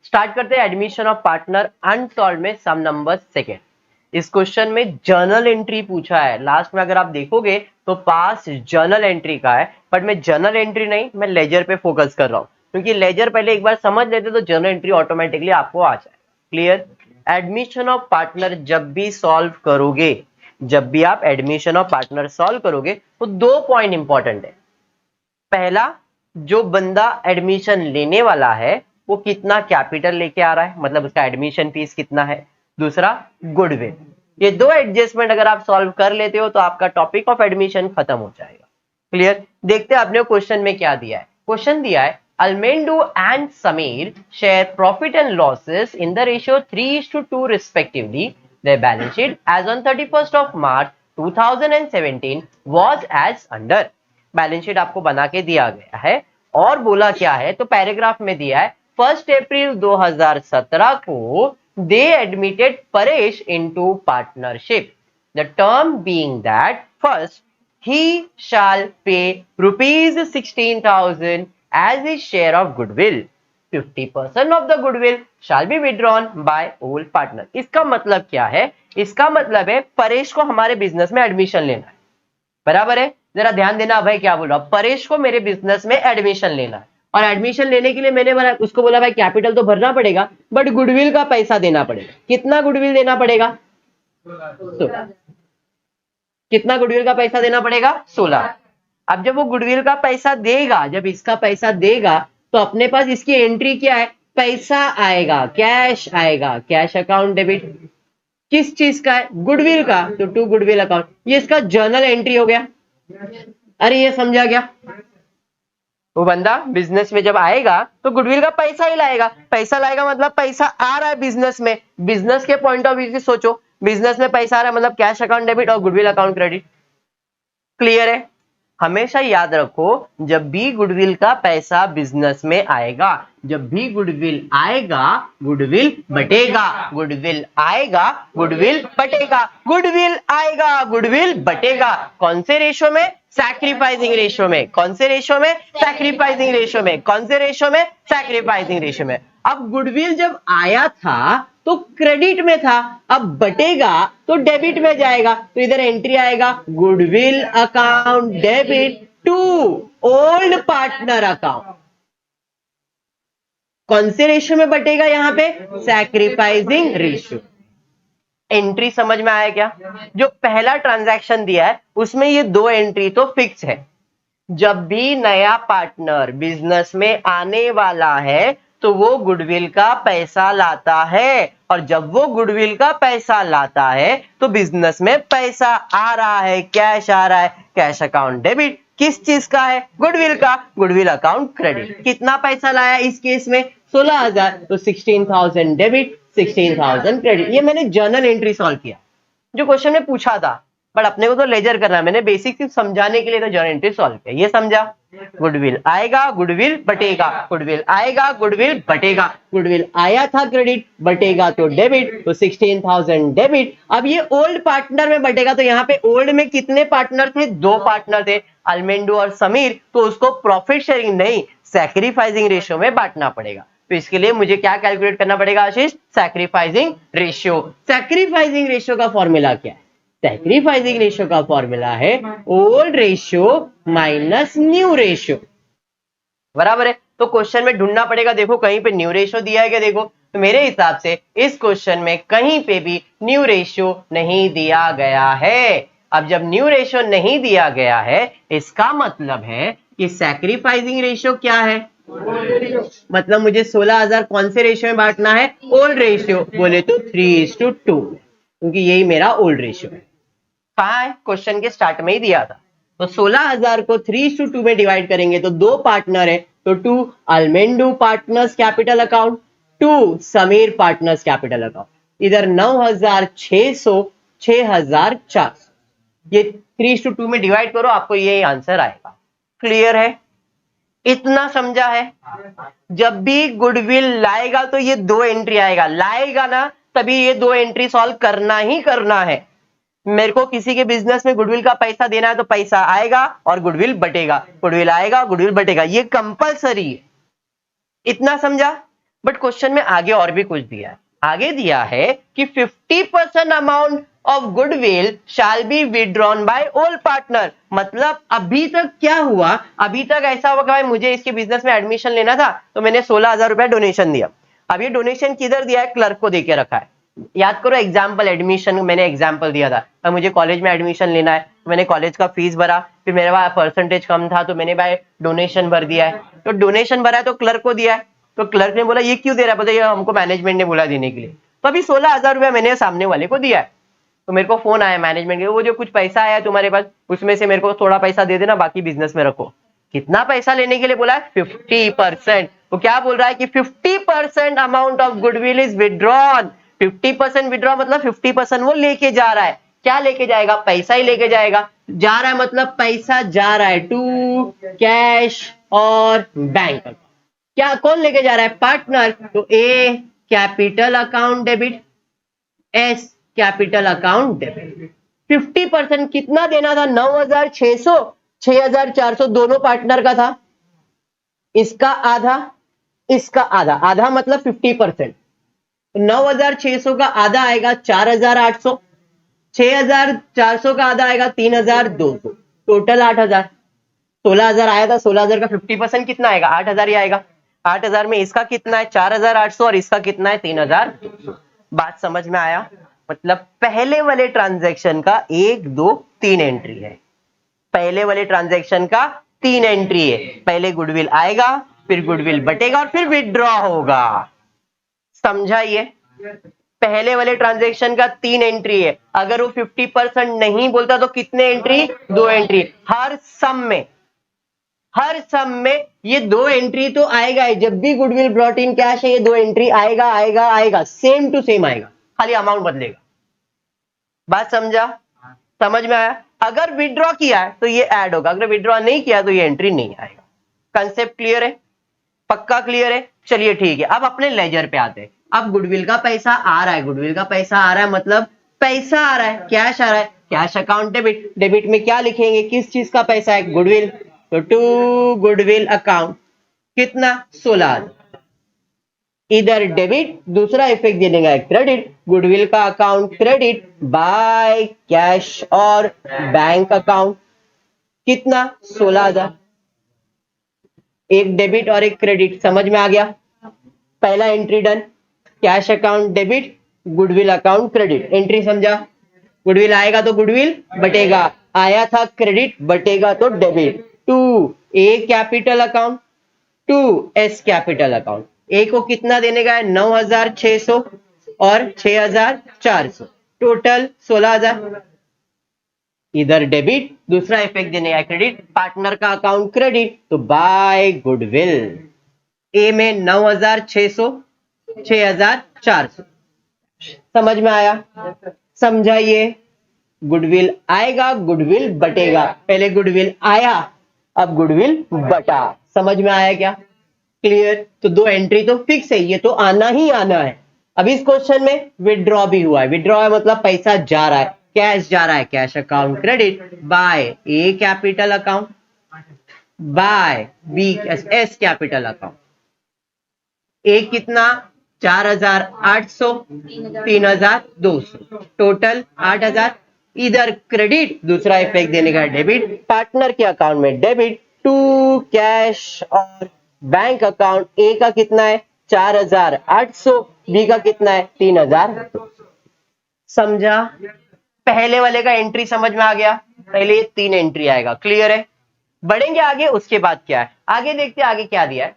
Start करते हैं admission of partner unsolved में सम नंबर सेकेंड। इस क्वेश्चन में जर्नल एंट्री पूछा है। लास्ट में अगर आप देखोगे तो पास जर्नल एंट्री का है, बट मैं जर्नल एंट्री नहीं, मैं लेजर पे फोकस कर रहा हूं, क्योंकि लेजर पहले एक बार समझ लेते तो जर्नल एंट्री ऑटोमेटिकली आपको आ जाए। क्लियर? एडमिशन ऑफ पार्टनर जब भी सॉल्व करोगे, जब भी आप एडमिशन ऑफ पार्टनर सॉल्व करोगे तो दो पॉइंट इंपॉर्टेंट है। पहला, जो बंदा एडमिशन लेने वाला है वो कितना कैपिटल लेके आ रहा है, मतलब उसका एडमिशन फीस कितना है। दूसरा, गुडविल। ये दो एडजस्टमेंट अगर आप सॉल्व कर लेते हो तो आपका टॉपिक ऑफ एडमिशन खत्म हो जाएगा। क्लियर? देखते हैं आपने क्वेश्चन में क्या दिया है। क्वेश्चन दिया है Almendo and Sameer share profit and losses in the ratio 3:2 respectively. Their balance sheet as on 31st of March 2017 was as under. Balance sheet आपको बना के दिया गया है और बोला क्या है, तो पैराग्राफ में दिया है 1 अप्रैल 2017 को they admitted Paresh into partnership, the term being that first he shall pay rupees 16,000 as his share of goodwill. 50% of the goodwill shall be withdrawn by all partners. इसका मतलब क्या है? इसका मतलब है परेश को हमारे बिजनेस में एडमिशन लेना है, बराबर है? जरा ध्यान देना भाई, क्या बोल रहा हूं, परेश को मेरे बिजनेस में एडमिशन लेना है और एडमिशन लेने के लिए मैंने उसको बोला भाई कैपिटल तो भरना पड़ेगा, बट गुडविल का पैसा देना पड़ेगा। कितना गुडविल देना पड़ेगा? तो कितना गुडविल का पैसा देना पड़ेगा? 16। अब जब वो गुडविल का पैसा देगा, जब इसका पैसा देगा तो अपने पास इसकी एंट्री क्या है? पैसा आएगा, कैश आएगा, कैश अकाउंट डेबिट। किस चीज का है? गुडविल का, तो टू गुडविल अकाउंट। ये इसका जर्नल एंट्री हो गया। अरे ये समझा गया? वो बंदा बिजनेस में जब आएगा तो गुडविल का पैसा ही लाएगा। पैसा लाएगा मतलब पैसा आ रहा है बिजनेस में। बिजनेस के पॉइंट ऑफ व्यू से सोचो, बिजनेस में पैसा आ रहा है मतलब कैश अकाउंट डेबिट और गुडविल अकाउंट क्रेडिट। क्लियर है? हमेशा याद रखो, जब भी गुडविल का पैसा बिजनेस में आएगा, जब भी गुडविल आएगा गुडविल बटेगा, गुडविल आएगा गुडविल बटेगा, गुडविल आएगा गुडविल बटेगा। कौन से रेशो में? सैक्रिफाइसिंग रेशो में। कौन से रेशो में? सैक्रिफाइसिंग रेशो में। कौन से रेशो में? सैक्रिफाइसिंग रेशो में। अब गुडविल जब आया था तो क्रेडिट में था, अब बटेगा तो डेबिट में जाएगा, तो इधर एंट्री आएगा goodwill account debit to old partner account. कौन से रेशियो में बटेगा? यहां पे सैक्रिफाइसिंग रेशियो। एंट्री समझ में आया क्या? जो पहला ट्रांजैक्शन दिया है उसमें ये दो एंट्री तो फिक्स है। जब भी नया पार्टनर बिजनेस में आने वाला है तो वो गुडविल का पैसा लाता है, और जब वो गुडविल का पैसा लाता है तो बिजनेस में पैसा आ रहा है, कैश आ रहा है, कैश अकाउंट डेबिट। किस चीज का है? गुडविल का, गुडविल अकाउंट क्रेडिट। कितना पैसा लाया इस केस में? 16,000, तो 16,000 डेबिट, 16,000 क्रेडिट। ये मैंने जर्नल एंट्री सॉल्व किया जो क्वेश्चन में पूछा था, बट अपने को तो लेजर करना है, मैंने बेसिक सिर्फ समझाने के लिए तो जर्नल एंट्री सॉल्व किया। ये समझा? गुडविल आएगा गुडविल बटेगा, गुडविल आएगा गुडविल बटेगा, गुडविल आया था क्रेडिट, बटेगा तो डेबिट, तो 16,000 डेबिट। अब ये ओल्ड पार्टनर में बटेगा, तो यहाँ पे ओल्ड में कितने पार्टनर थे? दो पार्टनर थे, अल्मेंडो और समीर, तो उसको प्रॉफिट शेयरिंग नहीं सैक्रिफाइसिंग रेशियो में बांटना पड़ेगा। तो इसके लिए मुझे क्या कैलकुलेट करना पड़ेगा Ashish? Sacrificing ratio. Sacrificing ratio का फॉर्मूला क्या है? सैक्रिफाइसिंग रेशियो का फॉर्मूला है old ratio minus new ratio, बराबर है? तो क्वेश्चन में ढूंढना पड़ेगा, देखो कहीं पे न्यू रेशियो दिया है क्या? देखो, तो मेरे हिसाब से इस क्वेश्चन में कहीं पे भी न्यू रेशियो नहीं दिया गया है। अब जब न्यू रेशियो नहीं दिया गया है, इसका मतलब है कि सैक्रिफाइसिंग रेशियो क्या है? मतलब मुझे 16,000 कौन से रेशियो में बांटना है? Old ratio. बोले तो 3:2, क्योंकि यही मेरा ओल्ड रेशियो है। कहाँ है? क्वेश्चन के स्टार्ट में ही दिया था। तो 16,000 को 3:2 में डिवाइड करेंगे तो दो पार्टनर है, तो 2 Almendo partners capital account, 2 Sameer partners capital account. इधर 9,600, 6,400, ये 3:2 में डिवाइड करो, आपको ये आंसर आएगा। क्लियर है? इतना समझा है? जब भी गुडविल लाएगा तो ये दो एंट्री आएगा, लाएगा ना, तभी ये दो एंट्री सॉल्व करना ही करना है। मेरे को किसी के बिजनेस में गुडविल का पैसा देना है तो पैसा आएगा और गुडविल बटेगा, गुडविल आएगा गुडविल बटेगा, ये कंपलसरी है। इतना समझा? बट क्वेश्चन में आगे और भी कुछ दिया है। आगे दिया है कि 50% amount of goodwill shall be withdrawn bye all partner. मतलब अभी तक क्या हुआ, अभी तक ऐसा हुआ कि भाई मुझे इसके बिजनेस में एडमिशन लेना था तो मैंने 16,000 रुपया डोनेशन दिया। अब ये डोनेशन किधर दिया है, क्लर्क को देके रखा है। याद करो एग्जाम्पल एडमिशन, मैंने एग्जाम्पल दिया था, अब मुझे कॉलेज में एडमिशन लेना है तो मैंने कॉलेज का फीस भरा, फिर मेरे पास परसेंटेज कम था तो मैंने भाई डोनेशन भर दिया है। तो डोनेशन भरा है तो क्लर्क को दिया है, तो क्लर्क ने बोला ये क्यों दे रहा है, बोला ये हमको मैनेजमेंट ने बोला देने के लिए। तो अभी 16,000 रुपया मैंने सामने वाले को दिया है, तो मेरे को फोन आया मैनेजमेंट के, वो जो कुछ पैसा आया तुम्हारे पास उसमें से मेरे को थोड़ा पैसा दे देना, बाकी बिजनेस में रखो। कितना पैसा लेने के लिए बोला है, 50%। वो क्या बोल रहा है कि 50% amount of goodwill is withdrawn. 50% withdraw मतलब 50% वो लेके जा रहा है। क्या लेके जाएगा, पैसा ही लेके जाएगा। जा रहा है मतलब पैसा जा रहा है टू कैश और बैंक। क्या कौन लेके जा रहा है, पार्टनर। तो A capital account debit, S capital account debit. 50% कितना देना था, 9,600 6,400 दोनों पार्टनर का था। इसका आधा, इसका आधा, आधा मतलब 50%। 9,600 का आधा आएगा 4,800, 6,400 का आधा आएगा 3,200, टोटल 8,000। 16,000 आया था, 16,000 का 50% कितना आएगा, 8,000 ही आएगा। 8,000 में इसका कितना है 4,800 और इसका कितना है 3,200। बात समझ में आया। मतलब पहले वाले ट्रांजैक्शन का 1 2 3 एंट्री है, पहले वाले ट्रांजैक्शन का 3 एंट्री है। पहले गुडविल आएगा, फिर गुडविल बटेगा और फिर विथड्रॉ होगा। समझा ये, पहले वाले ट्रांजैक्शन का 3 एंट्री है। अगर वो 50% नहीं बोलता तो कितने एंट्री, 2 एंट्री। हर सम में, हर सम में ये 2 एंट्री तो आएगा ही। जब भी गुडविल ब्रॉट इन कैश है ये 2 एंट्री आएगा आएगा आएगा, सेम टू सेम आएगा, खाली अमाउंट बदलेगा। बात समझा, समझ में आया। अगर विड्रॉ किया है तो ये ऐड होगा, अगर विड्रॉ नहीं किया तो ये एंट्री नहीं आएगा। कंसेप्ट क्लियर है, पक्का क्लियर है। चलिए ठीक है, अब अपने लेजर पे आते हैं। अब गुडविल का पैसा आ रहा है, गुडविल का पैसा आ रहा है मतलब पैसा आ रहा है, कैश आ रहा है, कैश अकाउंट डेबिट। डेबिट में क्या लिखेंगे, किस चीज का पैसा है, गुडविल। तो टू गुडविल अकाउंट कितना, 16,000। इधर डेबिट, दूसरा इफेक्ट देने का क्रेडिट, गुडविल का अकाउंट क्रेडिट बाय कैश और बैंक अकाउंट कितना, 16,000। एक डेबिट और एक क्रेडिट, समझ में आ गया। पहला entry done, cash account debit, goodwill account credit. Entry समझा, गुडविल आएगा तो गुडविल बटेगा, आया था क्रेडिट बटेगा तो debit. To A capital account, to S capital account. A को कितना देने का है, 9,600 और 6,400, टोटल 16,000। इधर डेबिट, दूसरा इफेक्ट देने का क्रेडिट, पार्टनर का अकाउंट क्रेडिट, तो बाय गुडविल। ए में 9,600 6,400, समझ में आया, समझाइए। गुडविल आएगा, गुडविल बटेगा, पहले गुडविल आया अब गुडविल बटा। समझ में आया क्या, क्लियर। तो 2 एंट्री तो फिक्स है, ये तो आना ही आना है। अब इस क्वेश्चन में विड्रॉ भी हुआ है, विड्रॉ है मतलब पैसा जा रहा है, कैश जा रहा है, cash account credit by A capital account by B S capital account. A कितना, 4,800 3,200, टोटल 8,000। इधर क्रेडिट, दूसरा इफेक्ट देने का डेबिट, पार्टनर के अकाउंट में डेबिट, टू कैश और बैंक अकाउंट। ए का कितना है 4,800, बी का कितना है 3,200। समझा, पहले वाले का एंट्री समझ में आ गया, पहले ये 3 एंट्री आएगा, क्लियर है। बढ़ेंगे आगे, उसके बाद क्या है, आगे देखते हैं आगे क्या दिया है।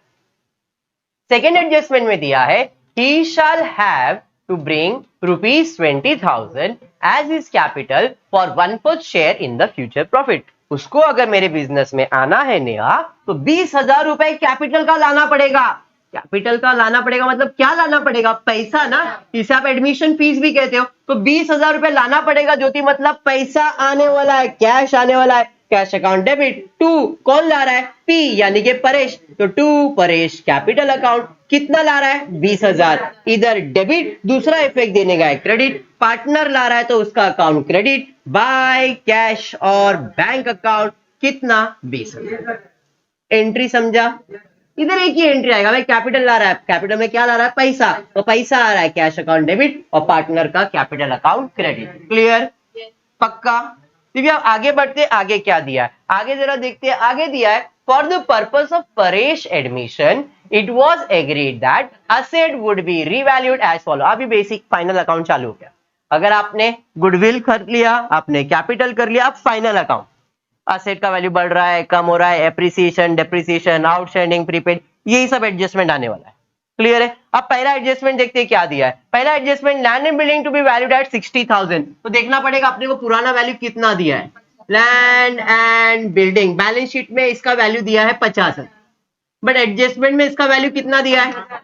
सेकेंड एडजस्टमेंट में दिया है he shall have to bring ₹20,000 as his capital for 1/4 share in the future profit। उसको अगर मेरे बिजनेस में आना है नया तो 20,000 रुपए कैपिटल का लाना पड़ेगा। कैपिटल का लाना पड़ेगा मतलब क्या लाना पड़ेगा, पैसा ना, इसे आप एडमिशन फीस भी कहते हो। तो 20,000 रुपए लाना पड़ेगा ज्योति, मतलब पैसा आने वाला है, कैश आने वाला है, कैश अकाउंट डेबिट। टू कौन ला रहा है, पी यानी कि परेश, तो टू परेश कैपिटल अकाउंट कितना ला रहा है 20,000। इधर डेबिट, दूसरा इफेक्ट देने का है क्रेडिट, पार्टनर ला रहा है तो उसका अकाउंट क्रेडिट बाय कैश और बैंक अकाउंट कितना 20,000। एंट्री समझा, इधर एक ही एंट्री आएगा भाई, कैपिटल ला रहा है, कैपिटल में क्या ला रहा है, पैसा, तो पैसा आ रहा है कैश अकाउंट डेबिट और पार्टनर का कैपिटल अकाउंट क्रेडिट। क्लियर, पक्का। ठीक है, अब आगे बढ़ते, आगे क्या दिया है, आगे जरा देखते हैं। आगे दिया है for the purpose of Paresh admission it was agreed that asset would be revalued as follow. अभी बेसिक फाइनल अकाउंट चालू हो गया। अगर आपने गुडविल कर लिया, आपने कैपिटल कर लिया, अब फाइनल अकाउंट, असेट का वैल्यू बढ़ रहा है, कम हो रहा है, एप्रिसिएशन, डेप्रिसिएशन, आउटस्टैंडिंग, प्रीपेड, यही सब एडजस्टमेंट आने वाला है। क्लियर है। अब पहला एडजस्टमेंट देखते हैं क्या दिया है। पहला adjustment, land and building to be valued at 60,000। तो देखना पड़ेगा अपने को पुराना वैल्यू कितना दिया है। Land and building balance sheet में इसका वैल्यू दिया है 50, बट एडजस्टमेंट में इसका वैल्यू कितना दिया है।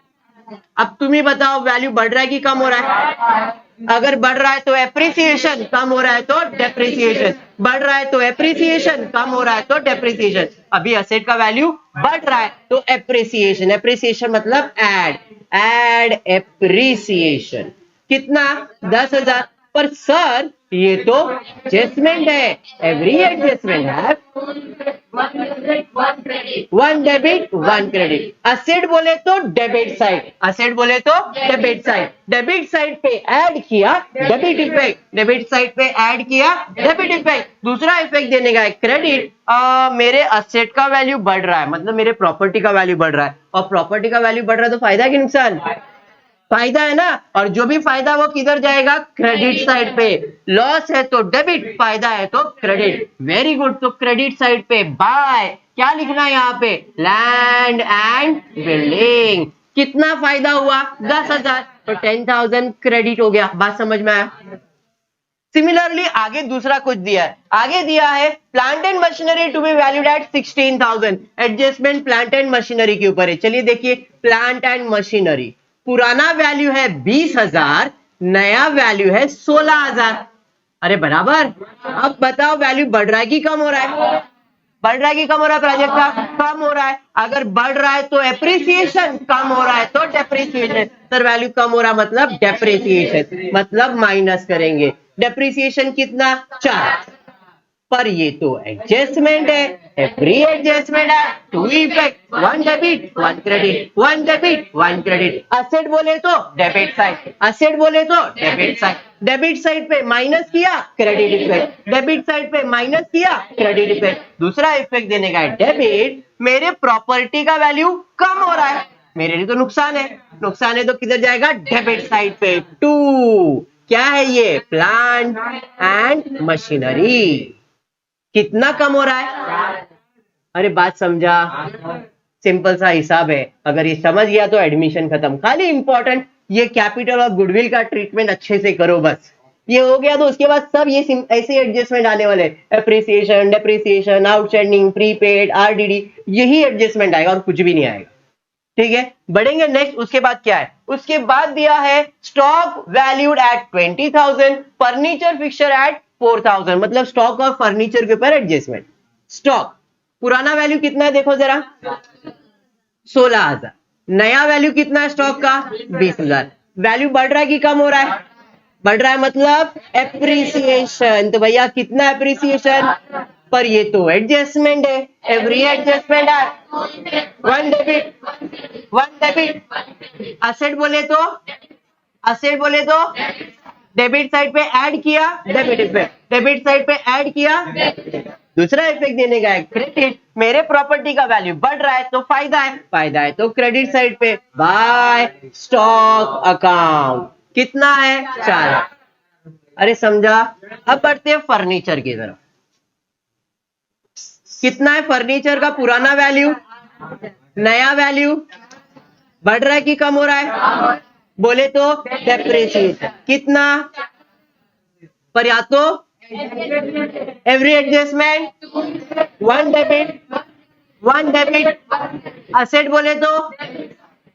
अब तुम ही बताओ वैल्यू बढ़ रहा है कि कम हो रहा है। अगर बढ़ रहा है तो एप्रिसिएशन, कम हो रहा है तो डेप्रिसिएशन, बढ़ रहा है तो एप्रिसिएशन, कम हो रहा है तो डेप्रिसिएशन। अभी असेट का वैल्यू बढ़ रहा है तो एप्रिसिएशन, एप्रिसिएशन मतलब एड एप्रिसिएशन। कितना, 10,000। पर सर ये तो एडजस्टमेंट है, एवरी एडजस्टमेंट है one debit one credit. Asset बोले तो डेबिट साइड, असेट बोले तो डेबिट साइड, डेबिट साइड पे ऐड किया डेबिट इफेक्ट, डेबिट साइड पे ऐड किया डेबिट इफेक्ट। दूसरा इफेक्ट देने का है क्रेडिट। मेरे असेट का वैल्यू बढ़ रहा है, मतलब मेरे प्रॉपर्टी का वैल्यू बढ़ रहा है, और प्रॉपर्टी का वैल्यू बढ़ रहा है तो फायदा है कि नुकसान, फायदा है ना। और जो भी फायदा वो किधर जाएगा, क्रेडिट साइड पे। लॉस है तो डेबिट, फायदा है तो क्रेडिट। Very good. तो क्रेडिट साइड पे बाय क्या लिखना है यहाँ पे, लैंड एंड बिल्डिंग। कितना फायदा हुआ, 10,000, तो 10,000 क्रेडिट हो गया। बात समझ में आया। सिमिलरली आगे दूसरा कुछ दिया है, आगे दिया है plant and machinery to be valued at 16,000। Adjustment plant and machinery के ऊपर है। चलिए देखिए, प्लांट एंड मशीनरी पुराना वैल्यू है 20,000, नया वैल्यू है 16,000। अरे बराबर। अब बताओ वैल्यू बढ़ रहा है कि कम हो रहा है, बढ़ रहा है कि कम हो रहा है, प्रोजेक्ट का कम हो रहा है। अगर बढ़ रहा है तो एप्रिसिएशन, कम हो रहा है तो डेप्रिसिएशन। सर वैल्यू कम हो रहा मतलब डेप्रिसिएशन, मतलब माइनस करेंगे। डेप्रिसिएशन कितना, 4। पर ये तो एडजस्टमेंट है, एवरी एडजस्टमेंट है two effect, one debit one credit, one debit one credit. Asset बोले तो डेबिट साइड, असेट बोले तो डेबिट साइड, डेबिट साइड पे माइनस किया क्रेडिट इफेक्ट, डेबिट साइड पे माइनस किया क्रेडिट इफेक्ट। दूसरा इफेक्ट देने का है डेबिट, मेरे प्रॉपर्टी का वैल्यू कम हो रहा है, मेरे लिए तो नुकसान है, नुकसान है तो किधर जाएगा, डेबिट साइड पे। टू क्या है ये, प्लांट एंड मशीनरी। कितना कम हो रहा है, अरे बात समझा, सिंपल सा हिसाब है। अगर ये समझ गया तो एडमिशन खत्म। खाली इंपॉर्टेंट ये कैपिटल और गुडविल का ट्रीटमेंट अच्छे से करो, बस ये हो गया तो उसके बाद सब ये ऐसे एडजस्टमेंट आने वाले, appreciation, depreciation, outstanding, prepaid, RDD, यही एडजस्टमेंट आएगा और कुछ भी नहीं आएगा। ठीक है, बढ़ेंगे नेक्स्ट। उसके बाद क्या है, उसके बाद दिया है stock valued at 20,000, furniture fixture at 4,000, मतलब स्टॉक और फर्नीचर के ऊपर एडजस्टमेंट। स्टॉक पुराना वैल्यू कितना है देखो जरा, 16,000। नया वैल्यू कितना है स्टॉक का, 20,000। वैल्यू बढ़ रहा है कि कम हो रहा है, बढ़ रहा है मतलब एप्रिसिएशन। तो भैया कितना एप्रिसिएशन, पर ये तो एडजस्टमेंट है, एवरी एडजस्टमेंट है one debit one debit. Asset बोले तो, असेट बोले तो डेबिट साइड पे ऐड किया डेबिट इफेक्ट, डेबिट साइड पे ऐड किया। दूसरा इफेक्ट देने का है क्रेडिट, मेरे प्रॉपर्टी का वैल्यू बढ़ रहा है तो फायदा है, फायदा है तो क्रेडिट साइड पे बाय स्टॉक अकाउंट। कितना है, 4। अरे समझा। अब बढ़ते हैं फर्नीचर की तरफ। कितना है फर्नीचर का पुराना वैल्यू, नया वैल्यू, बढ़ रहा है कि कम हो रहा है, बोले तो डेप्रिसिएशन। कितना, पर या तो every adjustment, one debit one debit. Asset बोले तो,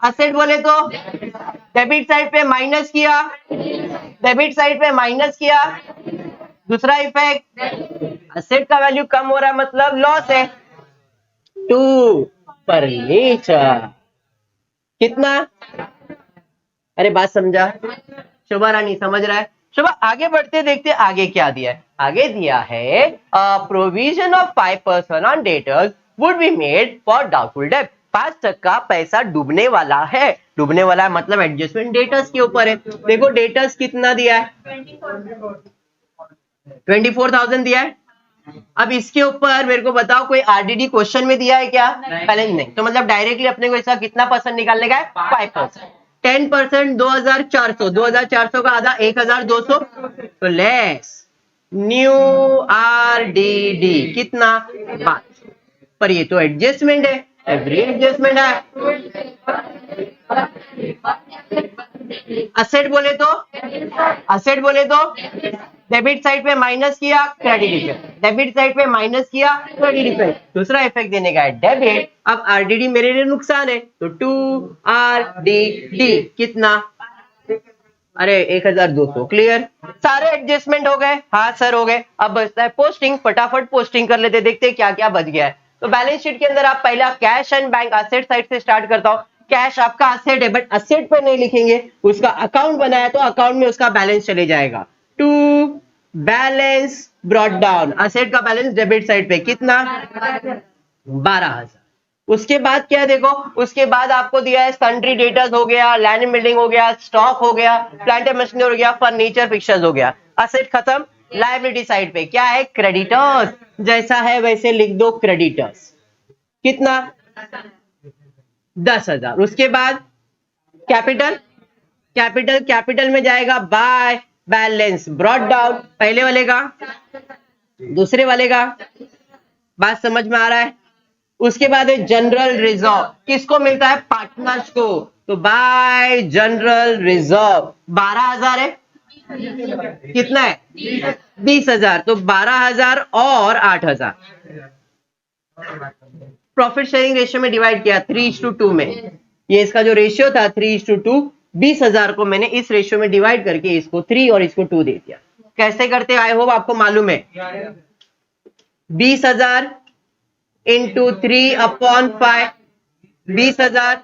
असेट बोले तो डेबिट साइड पे माइनस किया, डेबिट साइड पे माइनस किया। दूसरा इफेक्ट, असेट का वैल्यू कम हो रहा है मतलब लॉस है। To furniture. कितना, अरे बात समझा, शोभा रानी समझ रहा है। शोभा आगे बढ़ते देखते आगे क्या दिया है। आगे दिया है provision of 5% on debtors would be made for doubtful debt. तक का पैसा डूबने वाला है। डूबने वाला है मतलब एडजस्टमेंट डेटर्स के ऊपर है। देखो डेटर्स कितना दिया है, 24,000 दिया है। अब इसके ऊपर मेरे को बताओ कोई आरडीडी क्वेश्चन में दिया है क्या? बैलेंस नहीं, तो मतलब डायरेक्टली अपने को इसका कितना परसेंट निकालने का है? 5%। 10% 2,400, 2,400 का आधा 1,200, तो लेस न्यू आरडीडी कितना? 5। पर ये तो एडजस्टमेंट है, एवरी एडजस्टमेंट है। असेट बोले तो, असेट बोले तो डेबिट साइड पे माइनस किया, क्रेडिट इफेक्ट, डेबिट साइड पे माइनस किया, क्रेडिट इफेक्ट। दूसरा इफेक्ट देने का है डेबिट। अब आरडीडी मेरे लिए नुकसान है, तो 2 आरडीडी कितना? अरे 1,200। क्लियर? सारे एडजस्टमेंट हो गए? हाँ सर हो गए। अब बचता है पोस्टिंग, फटाफट पोस्टिंग कर लेते, देखते क्या क्या बच गया है। तो बैलेंस शीट के अंदर आप पहला cash and bank asset side से स्टार्ट करता हूं। कैश आपका असेट है, बट असेट पे नहीं लिखेंगे, उसका अकाउंट बनाया तो अकाउंट में उसका बैलेंस चले जाएगा। To balance brought down, asset का बैलेंस डेबिट साइड पे कितना? 12,000। उसके बाद क्या है देखो, उसके बाद आपको दिया है सन्ड्री डेटर्स हो गया, लैंड एंड बिल्डिंग हो गया, स्टॉक हो गया, प्लांट एंड मशीनरी हो गया, फर्नीचर फिक्चर्स हो गया। असेट खत्म। लायबिलिटी साइड पे क्या है? क्रेडिटर्स। जैसा है वैसे लिख दो क्रेडिटर्स कितना? 10,000। उसके बाद कैपिटल, कैपिटल कैपिटल में जाएगा बाय बैलेंस ब्रॉट डाउन, पहले वाले का दूसरे वाले का। बात समझ में आ रहा है? उसके बाद है जनरल रिजर्व, किसको मिलता है? पार्टनर्स को, तो बाय जनरल रिजर्व 12,000 है। कितना है? 20,000, तो 12,000 और 8,000 प्रॉफिट शेयरिंग रेशियो में डिवाइड किया 3:2 में। ये इसका जो रेशियो था 3:2, 20,000 को मैंने इस रेशियो में डिवाइड करके इसको 3 और इसको 2 दे दिया। कैसे करते? आई होप आपको मालूम है। 20,000 इंटू 3/5, 20,000,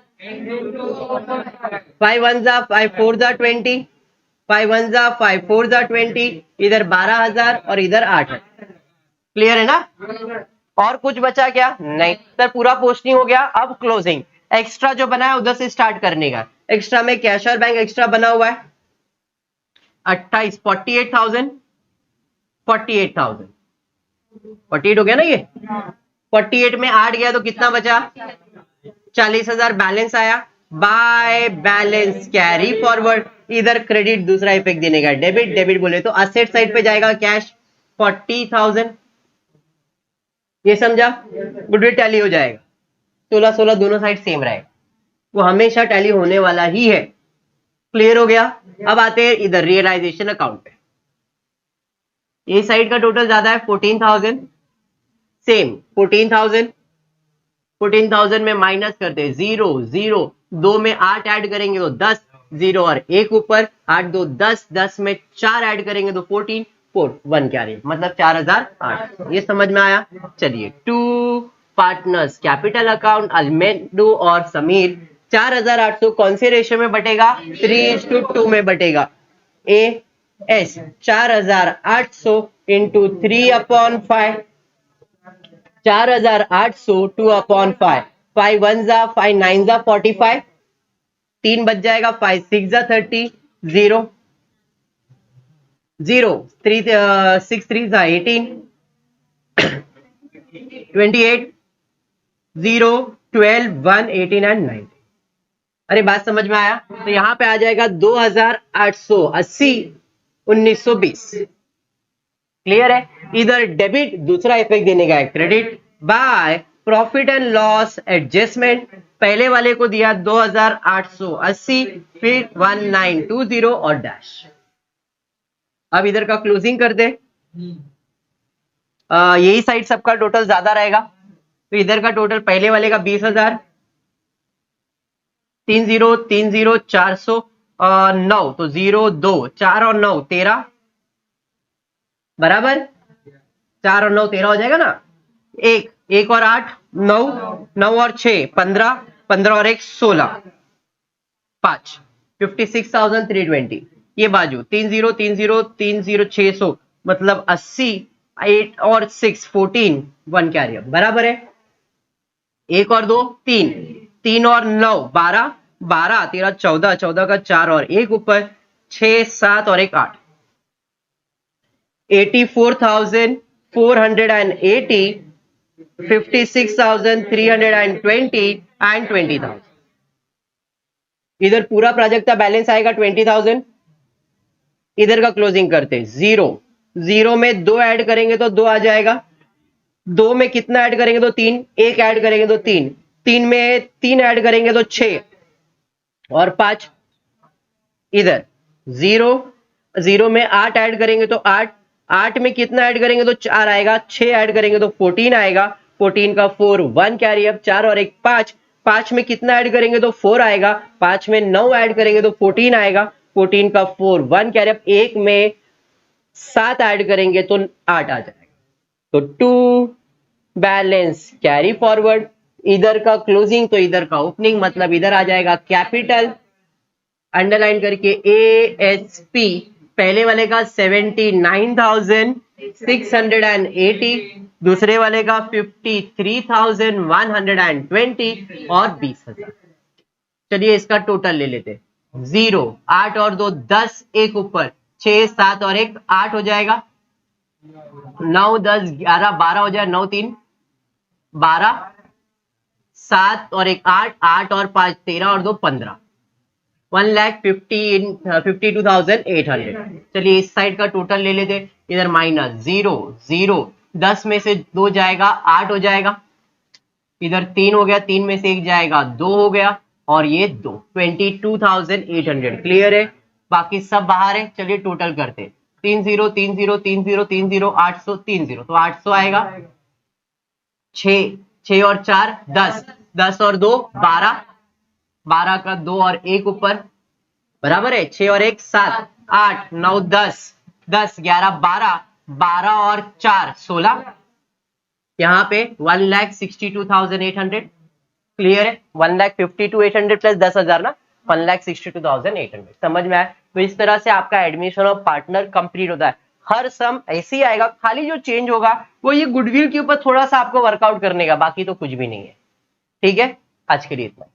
5 1 5 4 20, 5 1 5 4 20, इधर 12,000 और इधर 8,000। क्लियर है ना? और कुछ बचा क्या? नहीं सर, पूरा पोस्टिंग हो गया। अब क्लोजिंग, एक्स्ट्रा जो बना है उधर से स्टार्ट करने का। एक्स्ट्रा में कैश और बैंक एक्स्ट्रा बना हुआ है 28, 48,000, 48,000, 48 हो गया ना ये। 48 में 8 गया तो कितना बचा? 40,000 बैलेंस आया बाय बैलेंस कैरी फॉरवर्ड। इधर क्रेडिट, दूसरा इफेक्ट देने का डेबिट। डेबिट बोले तो असेट साइड पे जाएगा कैश 40,000। ये समझा? गुडविल टैली हो जाएगा। 16-16 दोनों साइड सेम रहेगा, वो हमेशा टैली होने वाला ही है। क्लियर हो गया? अब आते हैं इधर रियलाइजेशन अकाउंट पे। ये साइड का टोटल ज्यादा है 14,000, सेम 14,000। 14,000 में माइनस करते हैं 0 0, 2 में 8 ऐड करेंगे तो 10, 0 और 1 ऊपर, 8 2 10, 10 में 4 ऐड करेंगे तो 14, 4 1 कैरी, मतलब 4,008। ये समझ में आया? चलिए, टू पार्टनर्स कैपिटल अकाउंट अल्मेडू और समीर 4,800 कौन से रेशियो में बटेगा? 3:2 में बटेगा। ए एस 4,800 इंटू 3/5, 4,800 2/5, 5 1 5 9 45, 3 बच जाएगा, 5 6 30, 0 0 3 6 3 18, 28, 0 12 1 18 एंड 9। अरे बात समझ में आया? तो यहां पे आ जाएगा 2,880 1920। क्लियर है? इधर डेबिट, दूसरा इफेक्ट देने का है credit by profit and loss adjustment. पहले वाले को दिया 2,880, फिर 1920 और डैश। अब इधर का क्लोजिंग कर दे। यही साइड सबका टोटल ज्यादा रहेगा, तो इधर का टोटल पहले वाले का 20,000, 30 30 400 9, तो 0 2 4 और 9 13, बराबर 4 और 9 13 हो जाएगा ना। एक और 8 9, 9 और 6 15, 15 और 1 16, 5 56,320। ये बाजू 30 30 30 600, मतलब 80, 8 और 6 14, 1 कैरियर, बराबर है। 1 और 2 3, 3 और 9 12, 12 13 14, 14 का 4 और 1 ऊपर, 6 7 और 1 8, 84,480, 56,320 एंड 20,000। इधर पूरा प्रोजेक्ट का बैलेंस आएगा 20,000, इधर का क्लोजिंग करते हैं 0, 0 में 2 ऐड करेंगे तो 2 आ जाएगा, 2 में कितना ऐड करेंगे तो 3, 1 ऐड करेंगे तो 3, 3 में 3 ऐड करेंगे तो 6 और 5, इधर 0, 0 में 8 ऐड करेंगे तो 8, 8 में कितना ऐड करेंगे तो 4 आएगा, 6 ऐड करेंगे तो 14 आएगा, 14 का 4 1 कैरी अप, 4 और 1 5, 5 में कितना ऐड करेंगे तो 4 आएगा, 5 में 9 ऐड करेंगे तो 14 आएगा, 14 का 4 1 कैरी अप, 1 में 7 ऐड करेंगे तो 8 आ जाएगा, तो 2 बैलेंस कैरी फॉरवर्ड, इधर का क्लोजिंग तो इधर का ओपनिंग, मतलब इधर आ जाएगा कैपिटल, अंडरलाइन करके ASP, पहले वाले का 79,680, दूसरे वाले का 53,120 और 20,000। चलिए इसका टोटल ले लेते, 0 8 और 2 10, 1 ऊपर, 6 7 और 1 8 हो जाएगा, 9 10 11 12 हो जाए, 9 3 12, 7 और 1 8, 8 और 5 13 और 2 15, 1,52,800। चलिए इस साइड का टोटल ले लेते, इधर माइनस 0 0, 10 में से 2 जाएगा 8 हो जाएगा, इधर 3 हो गया, 3 में से 1 जाएगा 2 हो गया, और ये 2 22,800। क्लियर है, बाकी सब बाहर है। चलिए टोटल करते, 3 0 3 0 3 0 3 0 800 3 0, तो 800 आएगा, 6 6 और 4 10, 10 और 2 12, 12 का 2 और 1 ऊपर, बराबर है, 6 और 1 7 8 9 10, 10 11 12, 12 और 4 16, यहाँ पे 1,62,800। क्लियर है, 1,52,800 प्लस 10,000 ना, 1,62,800। समझ में आया? तो इस तरह से आपका एडमिशन ऑफ पार्टनर कंप्लीट होता है। हर सम ऐसे ही आएगा, खाली जो चेंज होगा वो ये गुडविल के ऊपर थोड़ा सा आपको वर्कआउट करने का, बाकी तो कुछ भी नहीं है। ठीक है, आज के लिए इतना।